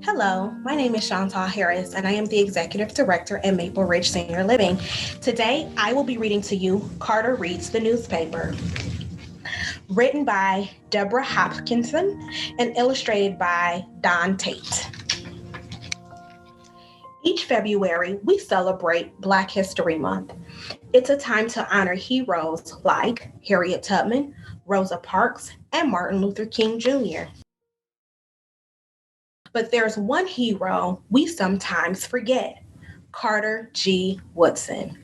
Hello, my name is Chantal Harris, and I am the Executive Director at Maple Ridge Senior Living. Today, I will be reading to you Carter Reads the Newspaper, written by Deborah Hopkinson and illustrated by Tate. Each February, we celebrate Black History Month. It's a time to honor heroes like Harriet Tubman, Rosa Parks, and Martin Luther King Jr. But there's one hero we sometimes forget: Carter G. Woodson.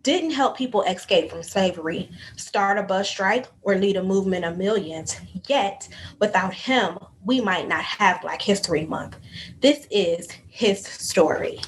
Didn't help people escape from slavery, start a bus strike, or lead a movement of millions. Yet, without him, we might not have Black History Month. This is his story.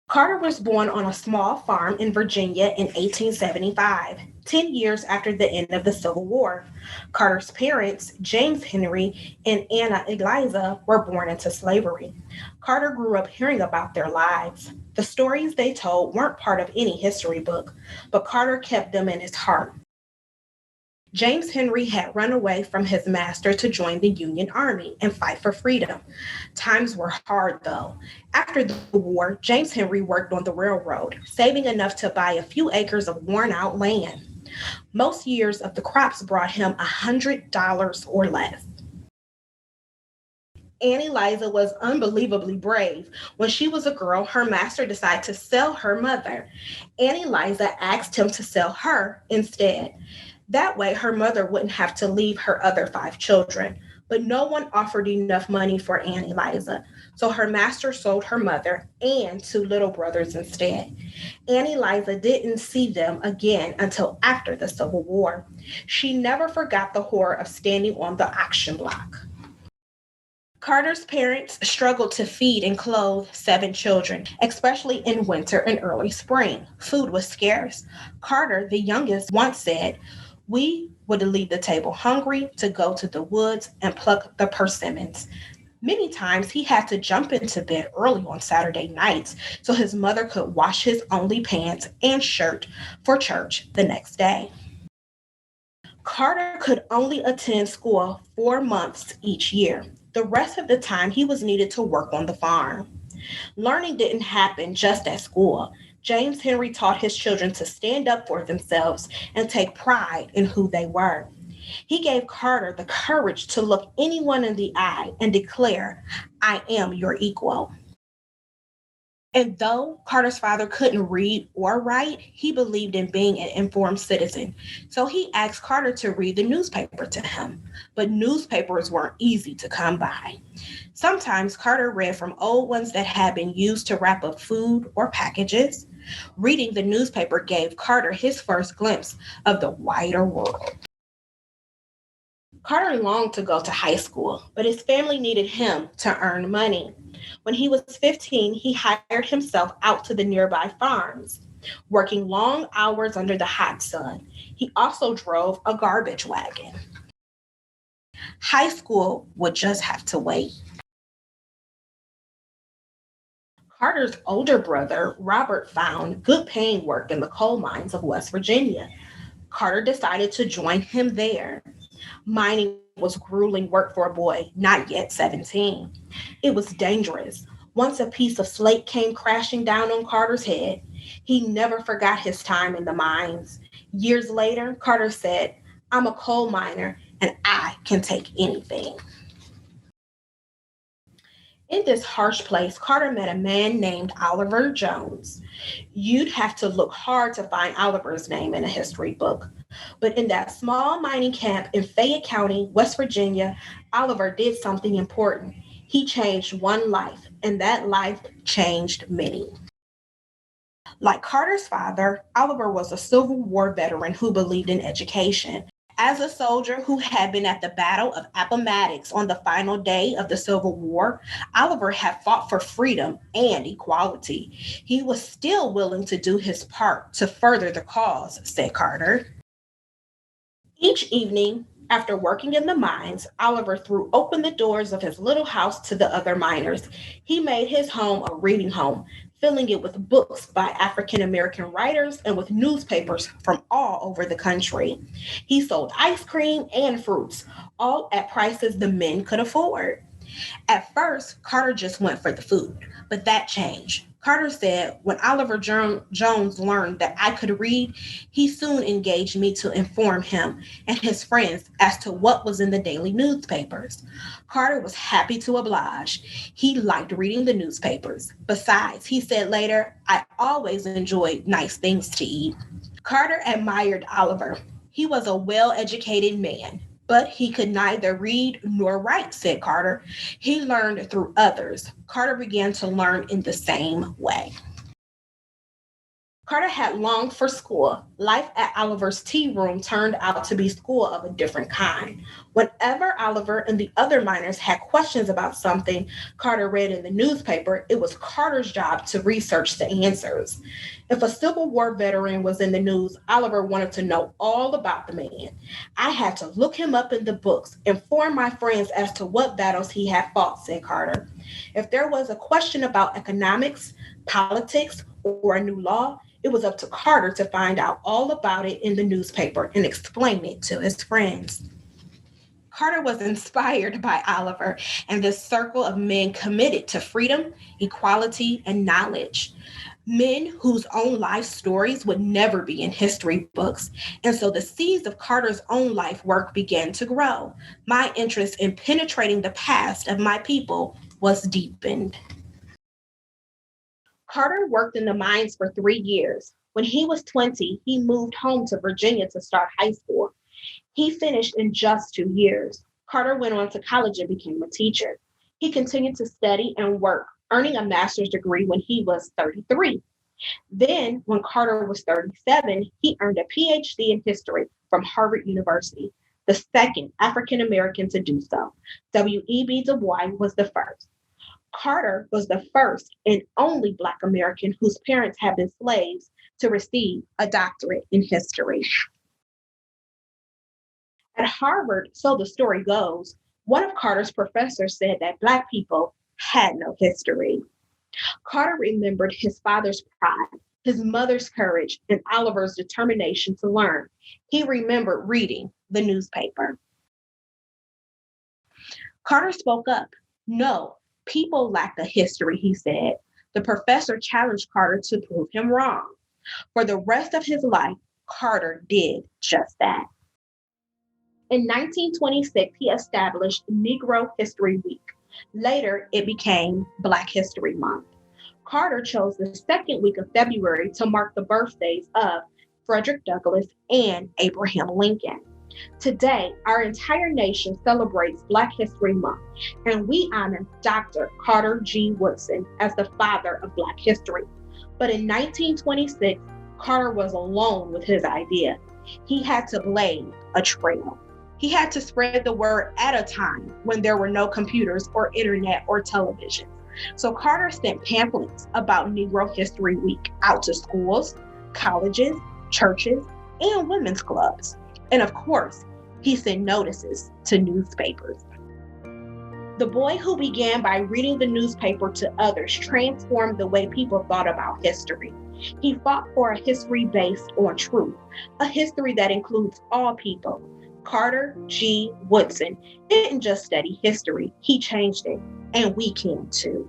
Carter was born on a small farm in Virginia in 1875, 10 years after the end of the Civil War. Carter's parents, James Henry and Anna Eliza, were born into slavery. Carter grew up hearing about their lives. The stories they told weren't part of any history book, but Carter kept them in his heart. James Henry had run away from his master to join the Union Army and fight for freedom. Times were hard, though. After the war, James Henry worked on the railroad, saving enough to buy a few acres of worn-out land. Most years of the crops brought him $100 or less. Aunt Eliza was unbelievably brave. When she was a girl, her master decided to sell her mother. Aunt Eliza asked him to sell her instead. That way, her mother wouldn't have to leave her other 5 children. But no one offered enough money for Aunt Eliza, so her master sold her mother and 2 little brothers instead. Aunt Eliza didn't see them again until after the Civil War. She never forgot the horror of standing on the auction block. Carter's parents struggled to feed and clothe 7 children, especially in winter and early spring. Food was scarce. Carter, the youngest, once said, "We would leave the table hungry to go to the woods and pluck the persimmons." Many times he had to jump into bed early on Saturday nights so his mother could wash his only pants and shirt for church the next day. Carter could only attend school 4 months each year. The rest of the time he was needed to work on the farm. Learning didn't happen just at school. James Henry taught his children to stand up for themselves and take pride in who they were. He gave Carter the courage to look anyone in the eye and declare, "I am your equal." And though Carter's father couldn't read or write, he believed in being an informed citizen. So he asked Carter to read the newspaper to him. But newspapers weren't easy to come by. Sometimes Carter read from old ones that had been used to wrap up food or packages. Reading the newspaper gave Carter his first glimpse of the wider world. Carter longed to go to high school, but his family needed him to earn money. When he was 15, he hired himself out to the nearby farms, working long hours under the hot sun. He also drove a garbage wagon. High school would just have to wait. Carter's older brother, Robert, found good paying work in the coal mines of West Virginia. Carter decided to join him there. Mining was grueling work for a boy not yet 17. It was dangerous. Once a piece of slate came crashing down on Carter's head, he never forgot his time in the mines. Years later, Carter said, "I'm a coal miner and I can take anything." In this harsh place, Carter met a man named Oliver Jones. You'd have to look hard to find Oliver's name in a history book. But in that small mining camp in Fayette County, West Virginia, Oliver did something important. He changed one life, and that life changed many. Like Carter's father, Oliver was a Civil War veteran who believed in education. As a soldier who had been at the Battle of Appomattox on the final day of the Civil War, Oliver had fought for freedom and equality. He was still willing to do his part to further the cause, said Carter. Each evening, after working in the mines, Oliver threw open the doors of his little house to the other miners. He made his home a reading home, filling it with books by African American writers and with newspapers from all over the country. He sold ice cream and fruits, all at prices the men could afford. At first, Carter just went for the food, but that changed. Carter said, when Oliver Jones learned that I could read, he soon engaged me to inform him and his friends as to what was in the daily newspapers. Carter was happy to oblige. He liked reading the newspapers. Besides, he said later, I always enjoyed nice things to eat. Carter admired Oliver. He was a well-educated man, but he could neither read nor write, said Carter. He learned through others. Carter began to learn in the same way. Carter had longed for school. Life at Oliver's tea room turned out to be school of a different kind. Whenever Oliver and the other miners had questions about something Carter read in the newspaper, it was Carter's job to research the answers. If a Civil War veteran was in the news, Oliver wanted to know all about the man. I had to look him up in the books, inform my friends as to what battles he had fought, said Carter. If there was a question about economics, politics, or a new law, it was up to Carter to find out all about it in the newspaper and explain it to his friends. Carter was inspired by Oliver and this circle of men committed to freedom, equality, and knowledge. Men whose own life stories would never be in history books. And so the seeds of Carter's own life work began to grow. My interest in penetrating the past of my people was deepened. Carter worked in the mines for 3 years. When he was 20, he moved home to Virginia to start high school. He finished in just 2 years. Carter went on to college and became a teacher. He continued to study and work, earning a master's degree when he was 33. Then, when Carter was 37, he earned a PhD in history from Harvard University, the second African American to do so. W.E.B. Du Bois was the first. Carter was the first and only Black American whose parents had been slaves to receive a doctorate in history. At Harvard, so the story goes, one of Carter's professors said that Black people had no history. Carter remembered his father's pride, his mother's courage, and Oliver's determination to learn. He remembered reading the newspaper. Carter spoke up. No, people lack a history, he said. The professor challenged Carter to prove him wrong. For the rest of his life, Carter did just that. In 1926, he established Negro History Week. Later, it became Black History Month. Carter chose the second week of February to mark the birthdays of Frederick Douglass and Abraham Lincoln. Today, our entire nation celebrates Black History Month, and we honor Dr. Carter G. Woodson as the father of Black history. But in 1926, Carter was alone with his idea. He had to blaze a trail. He had to spread the word at a time when there were no computers or internet or television. So Carter sent pamphlets about Negro History Week out to schools, colleges, churches, and women's clubs. And of course, he sent notices to newspapers. The boy who began by reading the newspaper to others transformed the way people thought about history. He fought for a history based on truth, a history that includes all people. Carter G. Woodson didn't just study history, he changed it, and we can too.